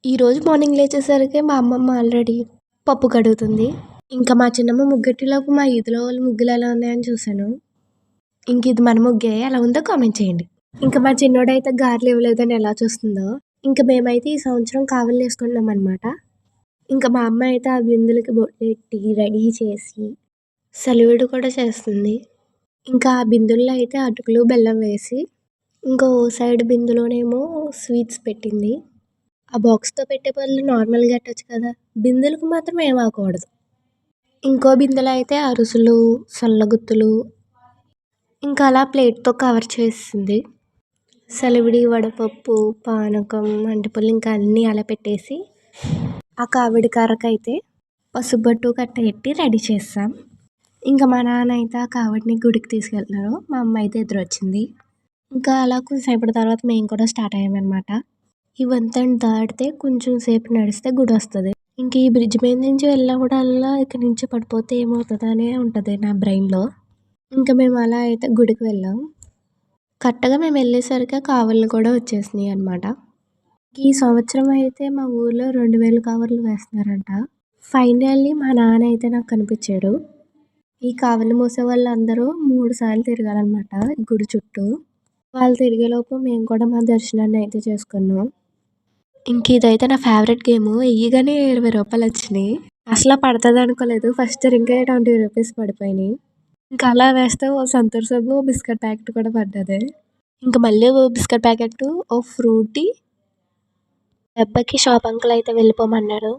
ఈరోజు మార్నింగ్ లేచేసరికి మా అమ్మమ్మ ఆల్రెడీ పప్పు కడుగుతుంది. ఇంకా మా చిన్నమ్మ ముగ్గెట్టేలోపు మా ఈదిలో వాళ్ళు ముగ్గులు ఎలా ఉన్నాయని చూశాను. ఇంక ఇది మన ముగ్గే, ఎలా ఉందో కామెంట్ చేయండి. ఇంకా మా చిన్నోడైతే గారెలు ఇవ్వలేదని ఎలా చూస్తుందో. ఇంకా మేమైతే ఈ సంవత్సరం కావలు వేసుకుంటున్నాం అనమాట. ఇంకా మా అమ్మ అయితే ఆ బిందులకి బొట్టెట్టి రెడీ చేసి సలివిడి కూడా చేస్తుంది. ఇంకా ఆ బిందుల్లో అయితే అటుకులు బెల్లం వేసి ఇంకో సైడ్ బిందులోనేమో స్వీట్స్ పెట్టింది. ఆ బాక్స్‌తో పెట్టే బదులు నార్మల్‌గా పెట్టొచ్చు కదా! బిందెలకు మాత్రం ఏమి అవ్వకూడదు. ఇంకో బిందెలో అయితే అరిసెలు, సల్లగుత్తులు ఇంకా అలా ప్లేట్‌తో కవర్ చేసేసింది. సలివిడి, వడపప్పు, పానకం, అరటిపళ్ళు ఇంకా అన్నీ అలా పెట్టేసి ఆ కావిడి కర్రకైతే పసుపు బొట్టు గట్ట పెట్టి రెడీ చేసాం. ఇంకా మా నాన్న అయితే ఆ కావిడిని గుడికి తీసుకెళ్తున్నారు. మా అమ్మ అయితే ఎదురొచ్చింది. ఇంకా అలా కొంచెంసేపటి తర్వాత మేము కూడా స్టార్ట్ అయ్యామన్నమాట. ఈ వంతెన దాటితే కొంచెం సేపు నడిస్తే గుడొస్తది. ఇంక ఈ బ్రిడ్జ్ మీద నుంచి వెళ్ళినప్పుడల్లా ఇక్కడి నుంచి పడిపోతే ఏమవుతదనే ఉంటది నా బ్రెయిన్‌లో. ఇంకా మేము అలా అయితే గుడికి వెళ్ళాం. కరెక్ట్‌గా మేము వెళ్ళేసరికి కావళ్ళు కూడా వచ్చేసినాయి అనమాట. ఈ సంవత్సరం అయితే మా ఊర్లో 2000 కావళ్ళు వేస్తున్నారంట. ఫైనల్లీ మా నాన్న అయితే నాకు కనిపించాడు. ఈ కావళ్ళు మోసే వాళ్ళందరూ 3 సార్లు తిరగాలన్నమాట గుడి చుట్టూ. వాళ్ళు తిరిగేలోపు మేము కూడా మా దర్శనాన్ని అయితే చేసుకున్నాం. ఇంక ఇదైతే నా ఫేవరెట్ గేము. ఎయ్యగానే రూ. 20 వచ్చినాయి. అసలు పడతది అనుకోలేదు. ఫస్ట్ రింగే రూ. 20 పడిపోయినాయి. ఇంకా అలా వేస్తే ఓ సంతూర్ సబ్బు, ఓ బిస్కెట్ ప్యాకెట్ కూడా పడ్డది. ఇంక మళ్ళీ ఓ బిస్కెట్ ప్యాకెట్టు, ఓ ఫ్రూటీ. దెబ్బకి షాప్ అంకుల్ అయితే వెళ్ళిపోమన్నాడు.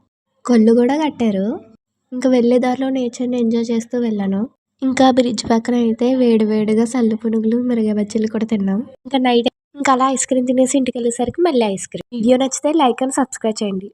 కళ్ళు కూడా కట్టారు. ఇంకా వెళ్ళే దారిలో నేచర్‌ని ఎంజాయ్ చేస్తూ వెళ్ళాను. ఇంకా బ్రిడ్జ్ పక్కన అయితే వేడి వేడిగా సల్లు పునుగులు, మిరగాయ బజ్జీలు కూడా తిన్నాం. ఇంకా నైట్ ఇంకా అలా ఐస్ క్రీమ్ తినేసి ఇంటికెళ్ళేసరికి మళ్ళీ ఐస్ క్రీమ్. వీడియో నచ్చితే లైక్ అండ్ సబ్స్క్రైబ్ చేయండి.